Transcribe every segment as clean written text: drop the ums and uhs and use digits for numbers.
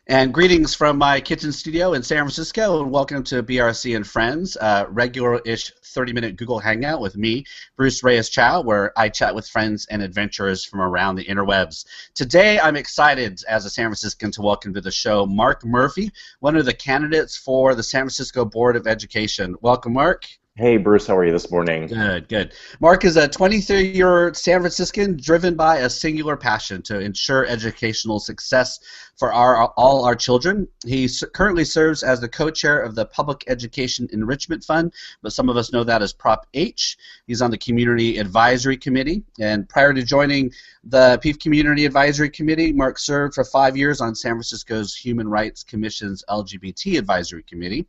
And greetings from my kitchen studio in San Francisco, and welcome to BRC and Friends, regular-ish 30-minute Google Hangout with me, Bruce Reyes-Chow, where I chat with friends and adventurers from around the interwebs. Today, I'm excited as a San Franciscan to welcome to the show Mark Murphy, one of the candidates for the San Francisco Board of Education. Welcome, Mark. Hey, Bruce, how are you this morning? Good, good. Mark is a 23-year San Franciscan driven by a singular passion to ensure educational success for all our children. He currently serves as the co-chair of the Public Education Enrichment Fund, but some of us know that as Prop H. He's on the Community Advisory Committee, and prior to joining the PEEF Community Advisory Committee, Mark served for 5 years on San Francisco's Human Rights Commission's LGBT Advisory Committee.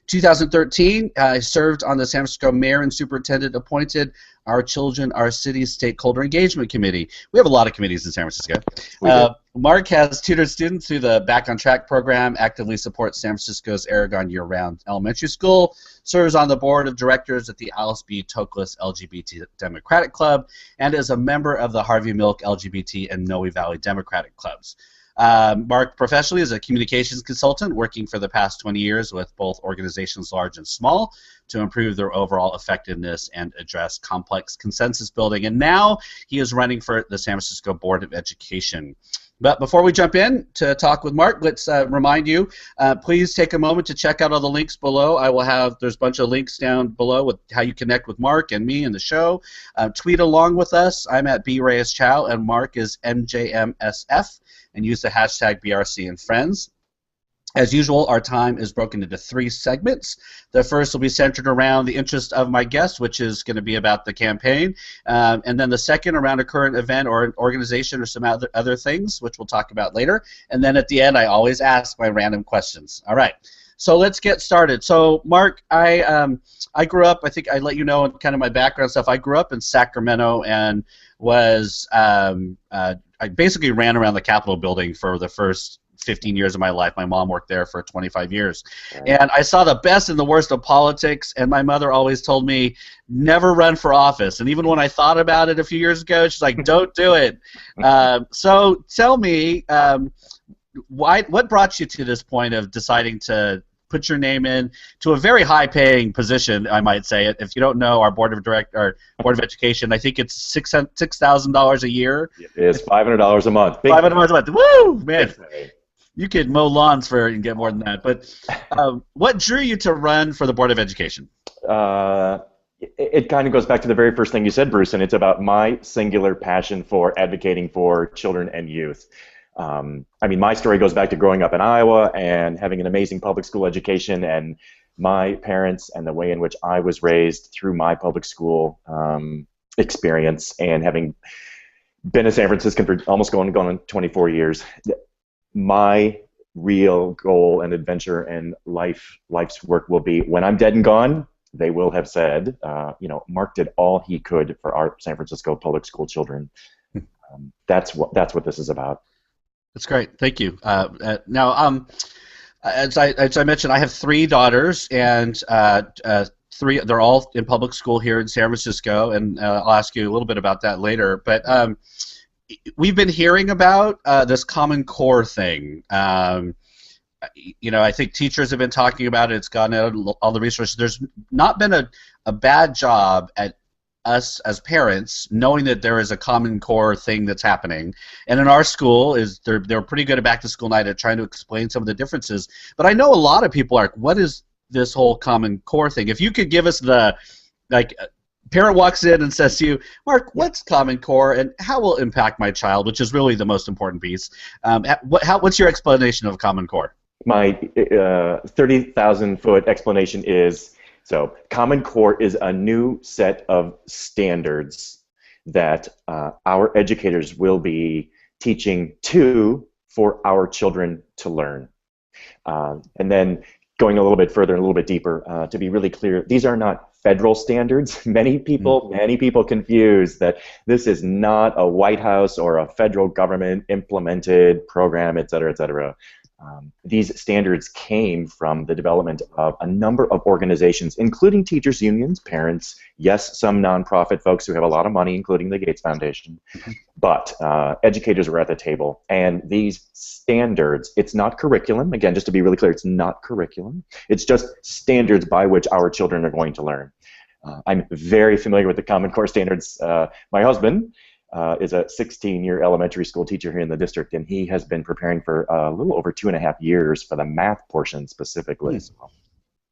2013, I served on the San Francisco Mayor and Superintendent appointed Our Children, Our Cities Stakeholder Engagement Committee. We have a lot of committees in San Francisco. Mark has tutored students through the Back on Track program, actively supports San Francisco's Aragon year-round elementary school, serves on the board of directors at the Alice B. Toklas LGBT Democratic Club, and is a member of the Harvey Milk LGBT and Noe Valley Democratic Clubs. Mark professionally is a communications consultant working for the past 20 years with both organizations large and small to improve their overall effectiveness and address complex consensus building. And now he is running for the San Francisco Board of Education. But before we jump in to talk with Mark, let's remind you, please take a moment to check out all the links below. There's a bunch of links down below with how you connect with Mark and me and the show. Tweet along with us. I'm at Reyes-Chow and Mark is MJMSF, and use the hashtag BRC and Friends. As usual, our time is broken into 3 segments. The first will be centered around the interest of my guest, which is going to be about the campaign. And then the second around a current event or an organization or some other things, which we'll talk about later. And then at the end, I always ask my random questions. All right. So let's get started. So, Mark, I grew up, I think I let you know kind of my background stuff. I grew up in Sacramento and was, I basically ran around the Capitol building for the first 15 years of my life. My mom worked there for 25 years. And I saw the best and the worst of politics, and my mother always told me, never run for office. And even when I thought about it a few years ago, she's like, don't do it. So tell me, what brought you to this point of deciding to put your name in to a very high-paying position, I might say. If you don't know, our Board of Education, I think it's $6,000 a year. It is $500 a month. $500 a month. Woo, man! You could mow lawns and get more than that. But what drew you to run for the Board of Education? It kind of goes back to the very first thing you said, Bruce, and it's about my singular passion for advocating for children and youth. I mean, my story goes back to growing up in Iowa and having an amazing public school education, and my parents and the way in which I was raised through my public school experience, and having been a San Franciscan for almost going on 24 years, my real goal and adventure and life's work will be, when I'm dead and gone, they will have said, Mark did all he could for our San Francisco public school children. That's what this is about. That's great. Thank you. Now, as I mentioned, I have 3 daughters, and they're all in public school here in San Francisco, and I'll ask you a little bit about that later. But we've been hearing about this Common Core thing. I think teachers have been talking about it. It's gotten out all the resources. There's not been a bad job at us as parents knowing that there is a Common Core thing that's happening, and in our school they're pretty good at back to school night at trying to explain some of the differences. But I know a lot of people are like, what is this whole Common Core thing? If you could give us parent walks in and says to you, Mark, what's Common Core and how will it impact my child, which is really the most important piece. What's your explanation of Common Core? My 30,000-foot explanation is, so Common Core is a new set of standards that our educators will be teaching for our children to learn. And then going a little bit further and a little bit deeper, to be really clear, these are not federal standards. Many people confuse that this is not a White House or a federal government implemented program, et cetera, et cetera. These standards came from the development of a number of organizations, including teachers' unions, parents, yes, some nonprofit folks who have a lot of money, including the Gates Foundation, but educators were at the table. And these standards, it's not curriculum. Again, just to be really clear, it's not curriculum. It's just standards by which our children are going to learn. I'm very familiar with the Common Core standards. My husband is a 16-year elementary school teacher here in the district, and he has been preparing for a little over 2.5 years for the math portion specifically.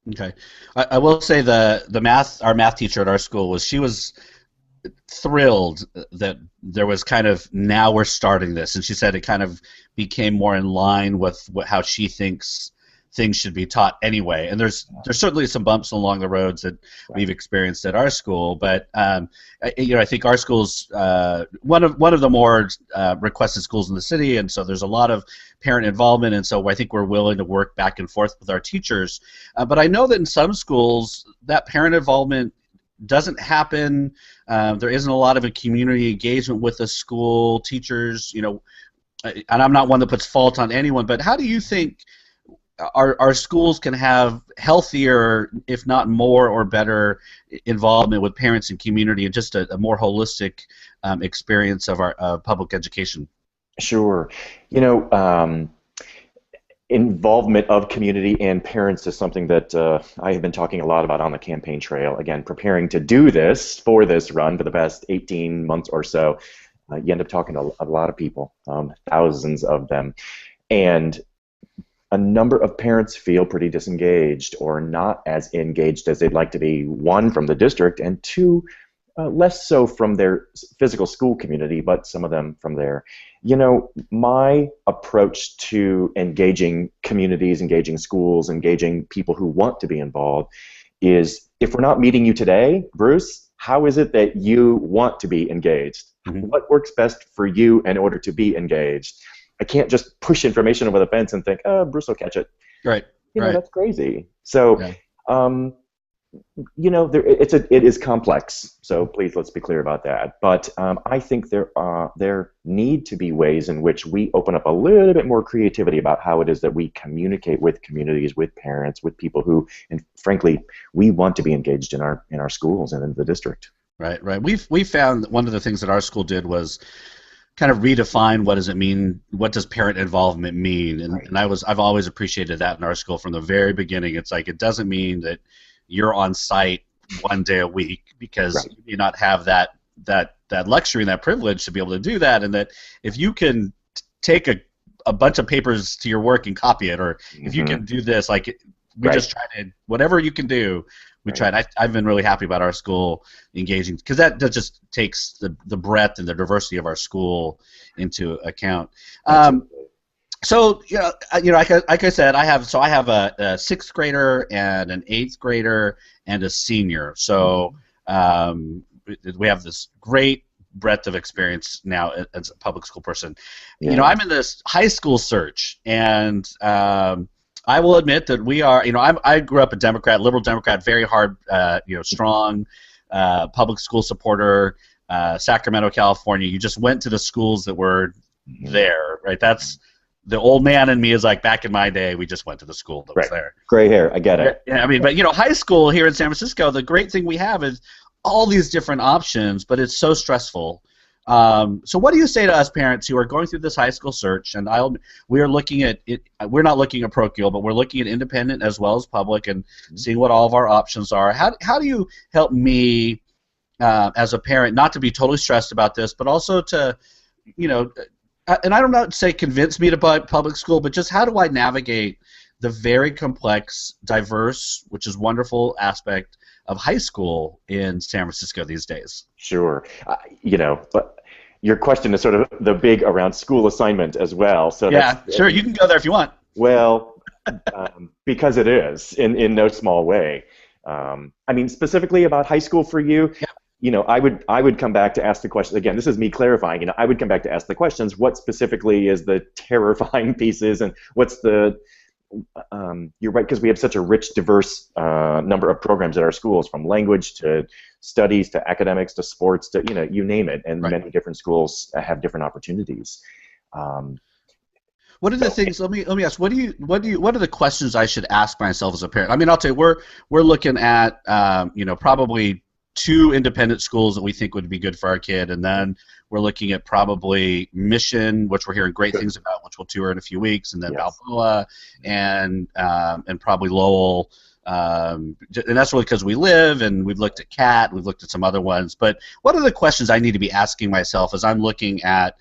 Okay, I will say our math teacher at our school she was thrilled that there was kind of, now we're starting this, and she said it kind of became more in line with how she thinks things should be taught anyway. And there's certainly some bumps along the roads that we've experienced at our school, but I think our school's one of the more requested schools in the city, and so there's a lot of parent involvement, and so I think we're willing to work back and forth with our teachers. But I know that in some schools that parent involvement doesn't happen. There isn't a lot of a community engagement with the school teachers, and I'm not one that puts fault on anyone, but how do you think our schools can have healthier, if not more or better, involvement with parents and community, and just a more holistic experience of our public education? Sure. Involvement of community and parents is something that I have been talking a lot about on the campaign trail. Again, preparing to do this for this run for the past 18 months or so, you end up talking to a lot of people, thousands of them, and a number of parents feel pretty disengaged or not as engaged as they'd like to be, one, from the district, and two, less so from their physical school community, but some of them from there. My approach to engaging communities, engaging schools, engaging people who want to be involved is, if we're not meeting you today, Bruce, how is it that you want to be engaged? Mm-hmm. What works best for you in order to be engaged? I can't just push information over the fence and think, oh, Bruce will catch it. Right. That's crazy. So, it is complex. So please, let's be clear about that. But I think there need to be ways in which we open up a little bit more creativity about how it is that we communicate with communities, with parents, with people who, and frankly, we want to be engaged in our schools and in the district. Right. We found that one of the things that our school did was kind of redefine what does it mean, what does parent involvement mean, and I've always appreciated that in our school from the very beginning. It's like, it doesn't mean that you're on site one day a week, because you do not have that luxury and that privilege to be able to do that, and that if you can take a bunch of papers to your work and copy it, or if you can do this, like we just try to, whatever you can do, we tried. I've been really happy about our school engaging, because that just takes the breadth and the diversity of our school into account. So like I said, I have a sixth grader and an eighth grader and a senior. So we have this great breadth of experience now as a public school person. Yeah. I'm in this high school search, and I will admit that we are, I grew up a Democrat, liberal Democrat, very hard, strong public school supporter, Sacramento, California. You just went to the schools that were there, right? That's the old man in me is like, back in my day, we just went to the school that was there. Gray hair, I get it. Yeah, but high school here in San Francisco, the great thing we have is all these different options, but it's so stressful. So what do you say to us parents who are going through this high school search? And we are looking at it. We're not looking at parochial, but we're looking at independent as well as public, and seeing what all of our options are. How do you help me as a parent not to be totally stressed about this, but also to, and I don't know, say convince me to buy public school, but just how do I navigate the very complex, diverse, which is wonderful aspect of high school in San Francisco these days? Sure. But your question is sort of the big around school assignment as well. So yeah, sure. You can go there if you want. Well, because it is in no small way. Specifically about high school for you. Yeah. I would come back to ask the question again. This is me clarifying. I would come back to ask the questions. What specifically is the terrifying pieces, and what's the you're right, because we have such a rich, diverse number of programs at our schools, from language to studies to academics to sports to you name it, and many different schools have different opportunities. What are the things? Let me ask. What are the questions I should ask myself as a parent? I mean, I'll tell you, we're looking at probably two independent schools that we think would be good for our kid, and then we're looking at probably Mission, which we're hearing great things about, which we'll tour in a few weeks, and then Balboa, and probably Lowell. And that's really because we live, and we've looked at CAT, we've looked at some other ones. But what are the questions I need to be asking myself as I'm looking at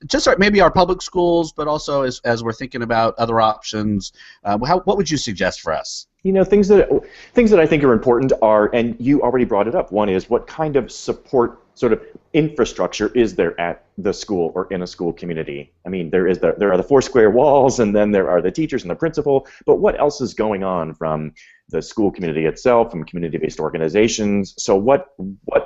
just maybe our public schools, but also as we're thinking about other options? What would you suggest for us? Things that I think are important are, and you already brought it up. One is, what kind of support sort of infrastructure is there at the school or in a school community? I mean, there are the four square walls, and then there are the teachers and the principal. But what else is going on from the school community itself, from community-based organizations? So what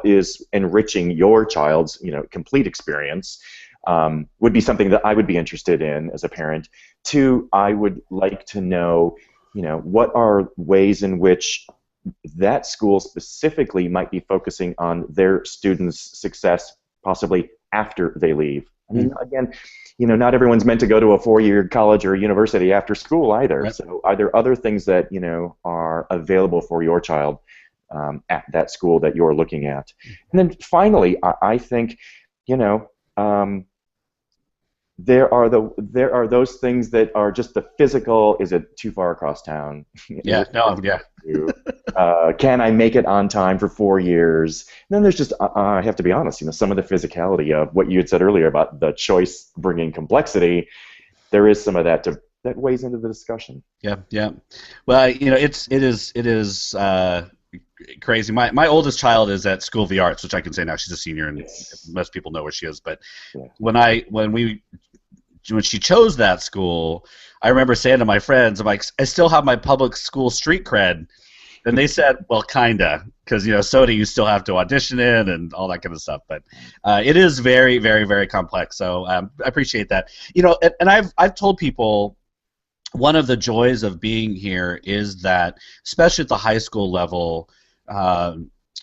is enriching your child's complete experience? Would be something that I would be interested in as a parent. Two, I would like to know, what are ways in which that school specifically might be focusing on their students' success, possibly after they leave. I mean, again, not everyone's meant to go to a 4-year college or university after school either. Right. So are there other things that, are available for your child at that school that you're looking at? And then finally, I think, there are those things that are just the physical. Is it too far across town? Yeah. Can I make it on time for 4 years? And then there's just, I have to be honest, some of the physicality of what you had said earlier about the choice bringing complexity. There is some of that that weighs into the discussion. Yeah. Well, it is crazy. My oldest child is at School of the Arts, which I can say now she's a senior, and most people know where she is. But when she chose that school, I remember saying to my friends, I'm like, I still have my public school street cred. And they said, well, kinda, because SOTA you still have to audition in and all that kind of stuff. But it is very, very, very complex. So I appreciate that. And I've told people, one of the joys of being here is that, especially at the high school level,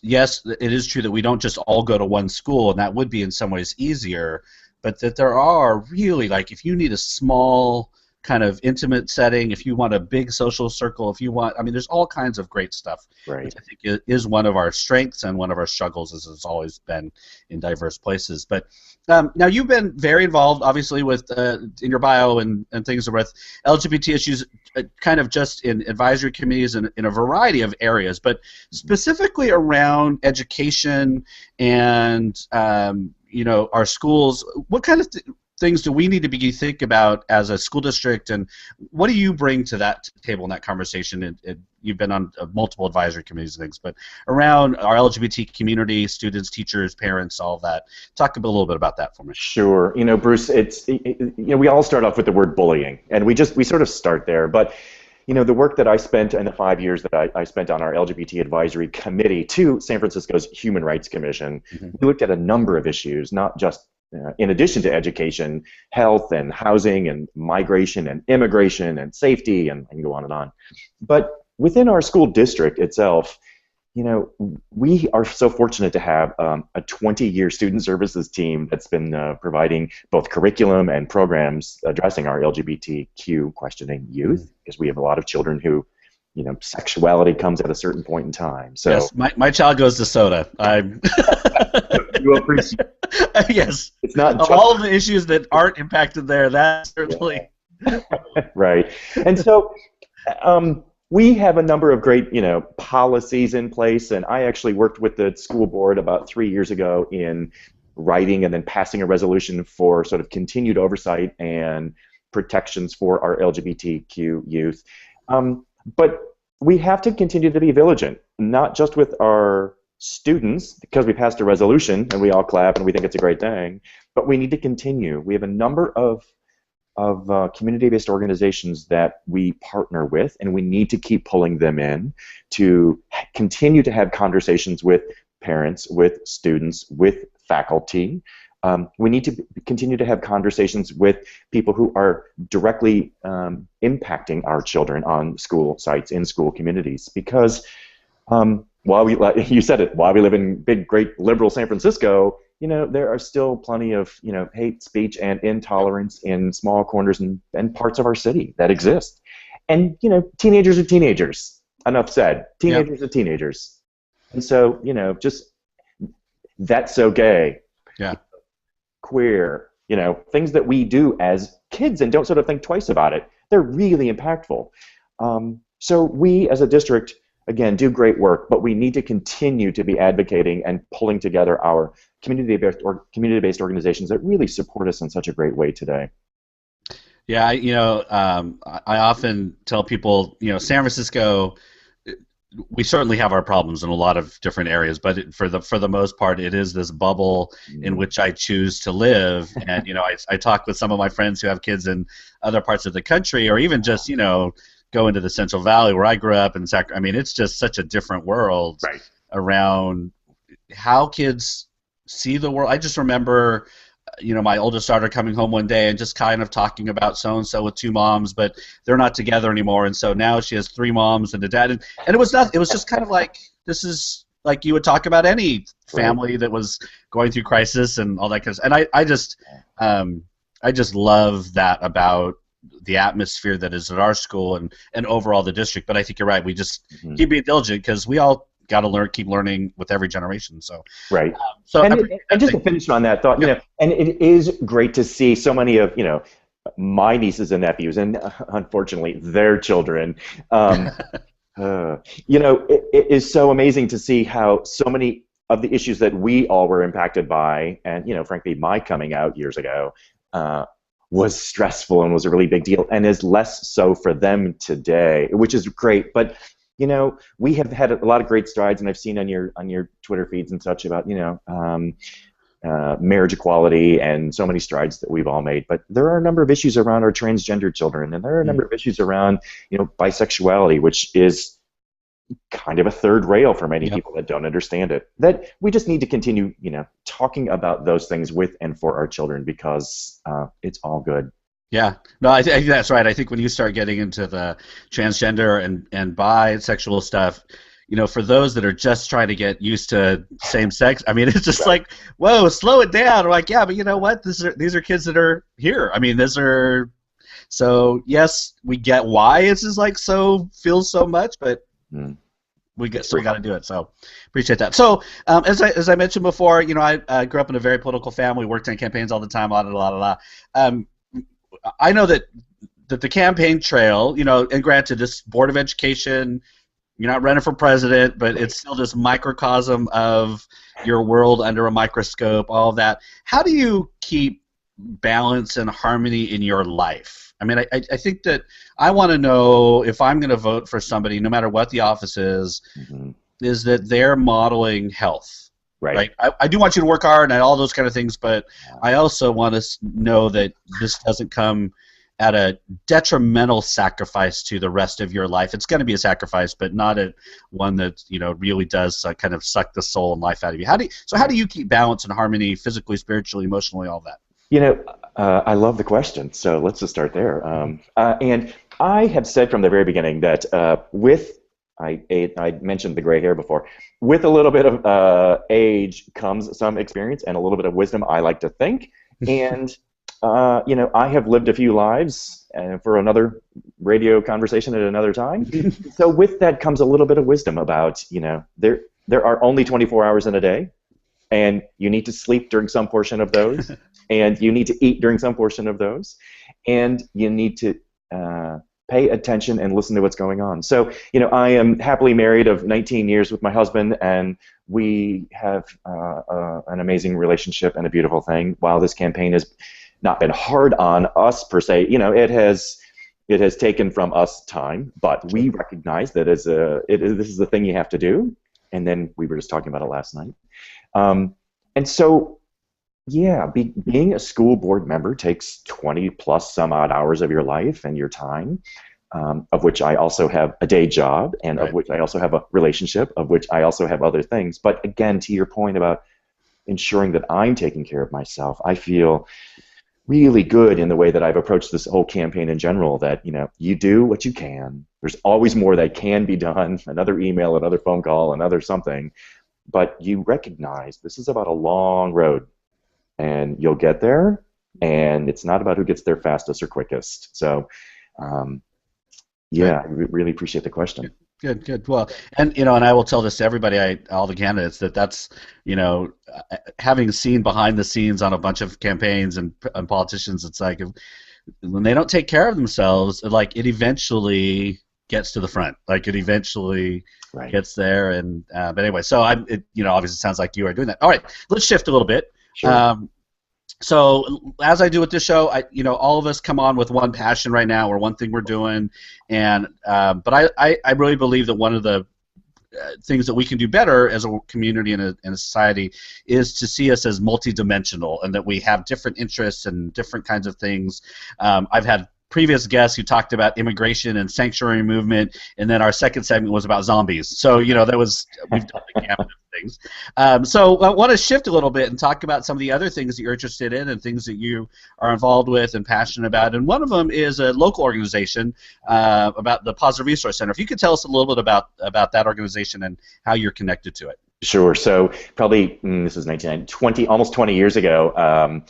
yes, it is true that we don't just all go to one school, and that would be in some ways easier, but that there are really, like, if you need a small kind of intimate setting, if you want a big social circle, there's all kinds of great stuff. Right. Which I think is one of our strengths and one of our struggles, as it's always been in diverse places. But now you've been very involved, obviously, with in your bio and things with LGBT issues, kind of just in advisory committees and in a variety of areas, but specifically around education and our schools. What kind of things do we need to think about as a school district, and what do you bring to that table in that conversation? You've been on multiple advisory committees and things, but around our LGBT community, students, teachers, parents, all of that. Talk a little bit about that for me. Sure. Bruce, we all start off with the word bullying, and we sort of start there. But the work that I spent in the 5 years that I spent on our LGBT advisory committee to San Francisco's Human Rights Commission, we looked at a number of issues, not just in addition to education, health and housing and migration and immigration and safety, and I can go on and on. But within our school district itself, we are so fortunate to have a 20-year student services team that's been providing both curriculum and programs addressing our LGBTQ questioning youth, because we have a lot of children who, sexuality comes at a certain point in time. So yes, my child goes to SOTA. You appreciate. Yes. It's not of all of the issues that aren't impacted there. That's certainly right. And so we have a number of great, policies in place, and I actually worked with the school board about 3 years ago in writing and then passing a resolution for sort of continued oversight and protections for our LGBTQ youth. But we have to continue to be vigilant, not just with our students, because we passed a resolution and we all clap and we think it's a great thing, but we need to continue. We have a number of community-based organizations that we partner with, and we need to keep pulling them in to continue to have conversations with parents, with students, with faculty. We need to continue to have conversations with people who are directly impacting our children on school sites, in school communities, because you said it, while we live in big, great, liberal San Francisco, there are still plenty of, hate speech and intolerance in small corners and parts of our city that exist. And, teenagers are teenagers. Enough said. Teenagers are teenagers. And so, just that's so gay. Yeah. Queer, things that we do as kids and don't sort of think twice about it. They're really impactful. So we, as a district, again, do great work, but we need to continue to be advocating and pulling together our community-based organizations that really support us in such a great way today. Yeah, I often tell people, San Francisco, we certainly have our problems in a lot of different areas, but for the most part, it is this bubble in which I choose to live. And I talk with some of my friends who have kids in other parts of the country, or even just go into the Central Valley where I grew up in Sacramento. I mean, it's just such a different world around how kids see the world. I just remember, my oldest daughter coming home one day and just kind of talking about so-and-so with two moms, but they're not together anymore, and so now she has three moms and a dad. And it was not. It was just kind of like, this is like you would talk about any family that was going through crisis and all that kind of stuff. And I just love that about the atmosphere that is at our school and overall the district. But I think you're right. We just keep being diligent because we all got to keep learning with every generation. So and just to finish on that thought, and it is great to see so many of my nieces and nephews, and unfortunately their children. It is so amazing to see how so many of the issues that we all were impacted by, and frankly, my coming out years ago, was stressful and was a really big deal, and is less so for them today, which is great. But we have had a lot of great strides, and I've seen on your Twitter feeds and such about marriage equality and so many strides that we've all made. But there are a number of issues around our transgender children, and there are a number of issues around bisexuality, which is kind of a third rail for many people that don't understand it. That we just need to continue talking about those things with and for our children, because it's all good. Yeah, no, I think that's right. I think when you start getting into the transgender and bisexual stuff, for those that are just trying to get used to same sex, I mean, it's just like, whoa, slow it down. We're like, yeah, but you know what? These are kids that are here. I mean, so yes, we get why it's just like feels so much, but we got to do it. So appreciate that. So as I mentioned before, I grew up in a very political family, worked on campaigns all the time, I know that the campaign trail, and granted, this Board of Education, you're not running for president, but it's still this microcosm of your world under a microscope, all of that. How do you keep balance and harmony in your life? I mean, I think that I want to know, if I'm going to vote for somebody, no matter what the office is that they're modeling health. Right. I do want you to work hard and all those kind of things, but I also want to know that this doesn't come at a detrimental sacrifice to the rest of your life. It's going to be a sacrifice, but not at one that really does kind of suck the soul and life out of you. How do you keep balance and harmony, physically, spiritually, emotionally, all that? I love the question. So let's just start there. And I have said from the very beginning that I mentioned the gray hair before. With a little bit of age comes some experience and a little bit of wisdom, I like to think. And, I have lived a few lives for another radio conversation at another time. So with that comes a little bit of wisdom about, there are only 24 hours in a day, and you need to sleep during some portion of those, and you need to eat during some portion of those, and you need to pay attention and listen to what's going on. So, I am happily married of 19 years with my husband, and we have an amazing relationship and a beautiful thing. While this campaign has not been hard on us per se, it has taken from us time, but we recognize that this is the thing you have to do. And then we were just talking about it last night. And so, yeah, being a school board member takes 20 plus some odd hours of your life and your time, of which I also have a day job, and of which I also have a relationship, of which I also have other things. But again, to your point about ensuring that I'm taking care of myself, I feel really good in the way that I've approached this whole campaign in general, that you do what you can. There's always more that can be done, another email, another phone call, another something. but you recognize this is about a long road, and you'll get there, and it's not about who gets there fastest or quickest. So, yeah, I really appreciate the question. Good. Well, and and I will tell this to everybody, all the candidates, that's having seen behind the scenes on a bunch of campaigns and politicians, it's like when they don't take care of themselves, it eventually gets to the front. Like it eventually gets there. And but anyway, so obviously it sounds like you are doing that. All right, let's shift a little bit. Sure. So as I do with this show, all of us come on with one passion right now or one thing we're doing, and but I really believe that one of the things that we can do better as a community and a society is to see us as multidimensional, and that we have different interests and different kinds of things. I've had previous guests who talked about immigration and sanctuary movement, and then our second segment was about zombies. So we've done the gamut of things. So I want to shift a little bit and talk about some of the other things that you're interested in and things that you are involved with and passionate about. And one of them is a local organization about the Positive Resource Center. If you could tell us a little bit about that organization and how you're connected to it. Sure. So probably this is 1920, almost 20 years ago.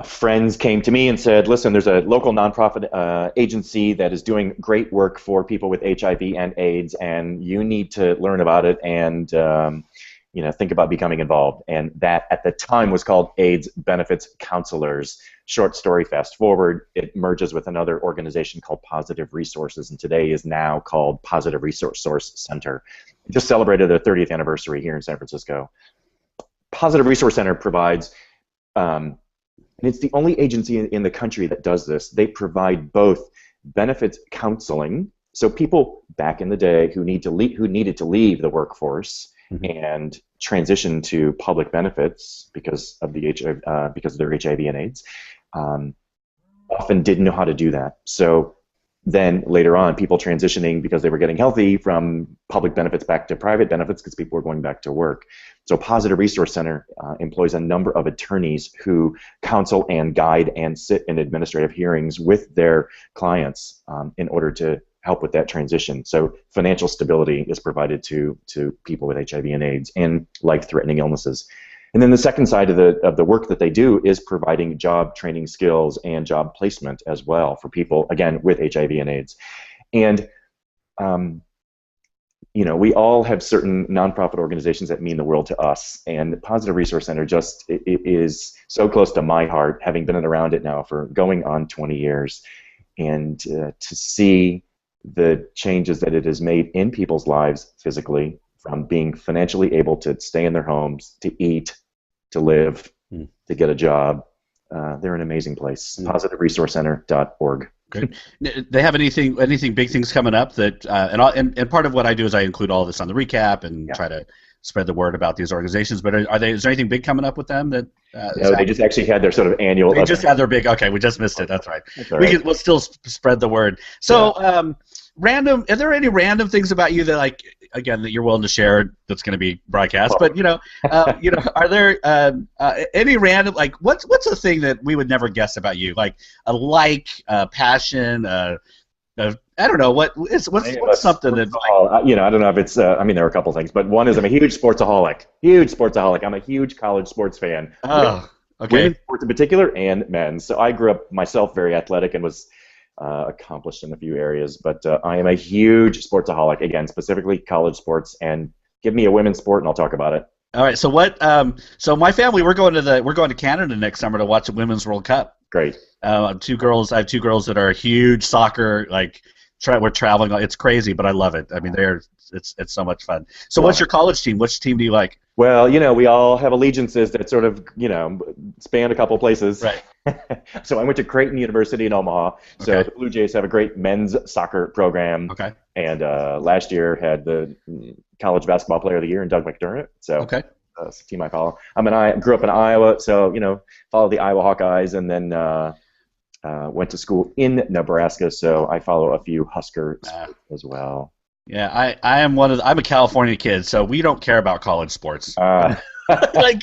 Friends came to me and said, listen, there's a local nonprofit agency that is doing great work for people with HIV and AIDS, and you need to learn about it and think about becoming involved. And that at the time was called AIDS Benefits Counselors. Short story, fast forward, it merges with another organization called Positive Resources, and today is now called Positive Resource Center. It just celebrated their 30th anniversary here in San Francisco. Positive Resource Center provides and it's the only agency in the country that does this. They provide both benefits counseling, so people back in the day who needed to leave the workforce and transition to public benefits because of their HIV and AIDS, often didn't know how to do that. So then later on, people transitioning because they were getting healthy from public benefits back to private benefits because people were going back to work. So Positive Resource Center employs a number of attorneys who counsel and guide and sit in administrative hearings with their clients in order to help with that transition. So financial stability is provided to people with HIV and AIDS and life-threatening illnesses. And then the second side of the work that they do is providing job training skills and job placement as well for people, again, with HIV and AIDS. And we all have certain nonprofit organizations that mean the world to us, and Positive Resource Center it is so close to my heart, having been around it now for going on 20 years, and to see the changes that it has made in people's lives physically, from being financially able to stay in their homes, to eat, to live, to get a job. They're an amazing place. PositiveResourceCenter.org. Great. They have anything big things coming up that and part of what I do is I include all this on the recap and try to spread the word about these organizations. But is there anything big coming up with them that? No, they just actually had their sort of annual. They just had their big. Okay, we just missed it. That's right. We'll still spread the word. So. Are there any random things about you that, again, that you're willing to share that's going to be broadcast? But are there any random, what's a thing that we would never guess about you, like a passion, I don't know, what's something that I don't know if it's there are a couple things, but one is I'm a huge sportsaholic. I'm a huge college sports fan. Oh, okay. Women's sports in particular and men's. So I grew up myself very athletic and was accomplished in a few areas, but I am a huge sportsaholic, again, specifically college sports, and give me a women's sport and I'll talk about it. All right, so so my family, we're going to Canada next summer to watch the Women's World Cup. Great. I have two girls that are huge soccer, we're traveling, it's crazy, but I love it. I mean, it's so much fun. So what's your college team? Which team do you like? Well, we all have allegiances that sort of, span a couple places. Right. So I went to Creighton University in Omaha. So the Blue Jays have a great men's soccer program. Okay. And last year had the college basketball player of the year in Doug McDermott. So that's the team I follow. I grew up in Iowa, so follow the Iowa Hawkeyes, and then went to school in Nebraska, so I follow a few Husker sports as well. Yeah, I'm a California kid, so we don't care about college sports. I'm like,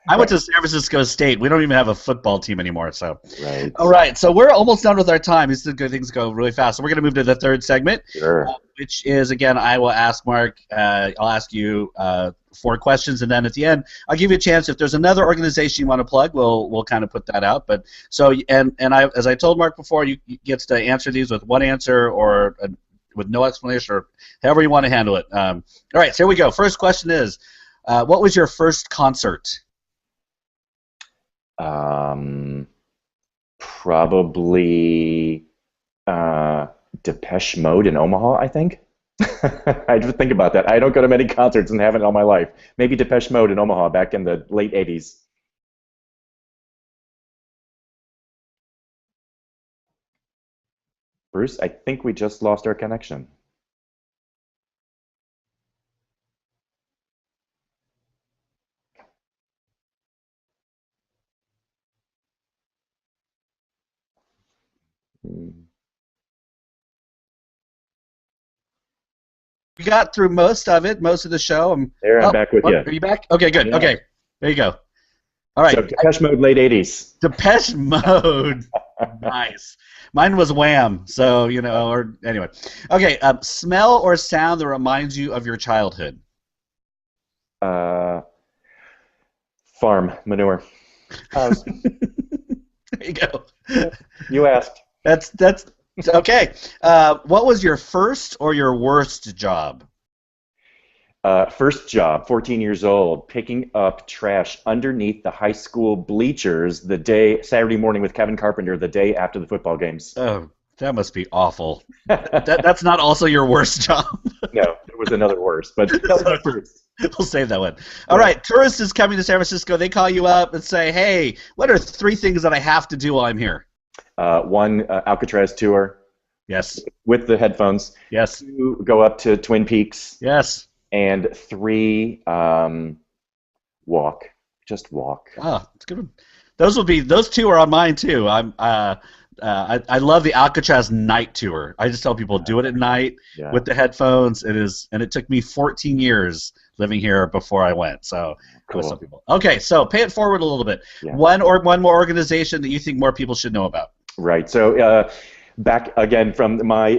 I went to San Francisco State. We don't even have a football team anymore. So, Right. all right. So we're almost done with our time. These good things go really fast. So we're going to move to the third segment, Sure. which is again, I will ask Mark. I'll ask you 4 questions, and then at the end, I'll give you a chance. If there's another organization you want to plug, we'll kind of put that out. But so as I told Mark before, you get to answer these with one answer or with no explanation, or however you want to handle it. All right. So here we go. First question is, what was your first concert? Probably Depeche Mode in Omaha, I think. I just think about that. I don't go to many concerts and haven't all my life. Maybe Depeche Mode in Omaha back in the late 80s. Bruce, I think we just lost our connection. We got through most of it, most of the show. I'm back with you. Are you back? Okay, good. Yeah. Okay, there you go. All right. So Depeche Mode, late 80s. Depeche Mode. Nice. Mine was Wham. So, or anyway. Okay, smell or sound that reminds you of your childhood? Farm manure. There you go. You asked. That's okay. What was your first or your worst job? First job, 14 years old, picking up trash underneath the high school bleachers Saturday morning with Kevin Carpenter, the day after the football games. Oh, that must be awful. That's not also your worst job. No, there was another worse, but that was my first. We'll save that one. All right, tourists is coming to San Francisco. They call you up and say, hey, what are 3 things that I have to do while I'm here? 1, Alcatraz tour. Yes. With the headphones. Yes. 2, go up to Twin Peaks. Yes. And 3, walk. Just walk. Oh, it's good. Those 2 are on mine too. I love the Alcatraz night tour. I just tell people do it at night with the headphones. And it took me 14 years living here before I went. So cool. Some people. Okay, so pay it forward a little bit. Yeah. One more organization that you think more people should know about. Right. So back again from my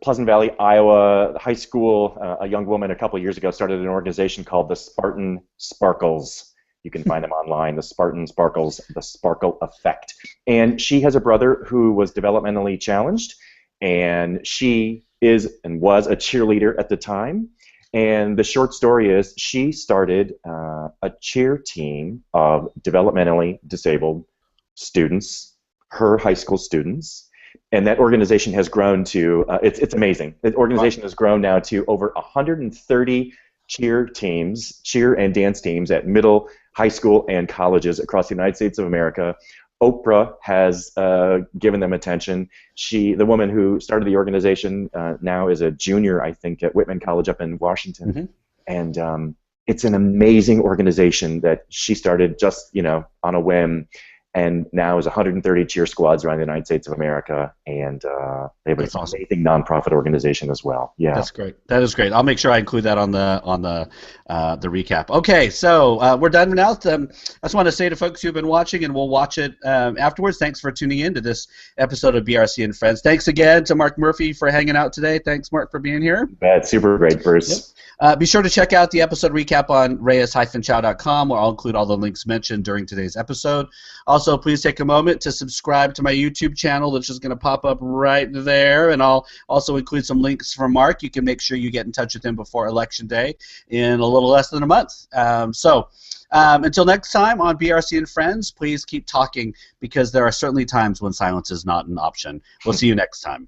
Pleasant Valley, Iowa high school, a young woman a couple of years ago started an organization called the Spartan Sparkles. You can find them online, the Spartan Sparkles, the Sparkle Effect. And she has a brother who was developmentally challenged, and she is and was a cheerleader at the time. And the short story is she started a cheer team of developmentally disabled students, her high school students, and that organization has grown to, it's amazing. The organization has grown now to over 130 cheer and dance teams at middle, high school, and colleges across the United States of America. Oprah has given them attention. The woman who started the organization now is a junior, I think, at Whitman College up in Washington. Mm-hmm. And it's an amazing organization that she started just, on a whim. And now is 130 cheer squads around the United States of America, and they have an amazing nonprofit organization as well. Yeah, that's great. That is great. I'll make sure I include that on the recap. Okay, so we're done now. I just want to say to folks who've been watching, and we'll watch it afterwards. Thanks for tuning in to this episode of BRC and Friends. Thanks again to Mark Murphy for hanging out today. Thanks, Mark, for being here. That's super great, Bruce. Yep. Be sure to check out the episode recap on Reyes-Chow.com, where I'll include all the links mentioned during today's episode. Also, please take a moment to subscribe to my YouTube channel, which is going to pop up right there, and I'll also include some links from Mark. You can make sure you get in touch with him before Election Day in a little less than a month. Until next time on BRC and Friends, please keep talking, because there are certainly times when silence is not an option. We'll see you next time.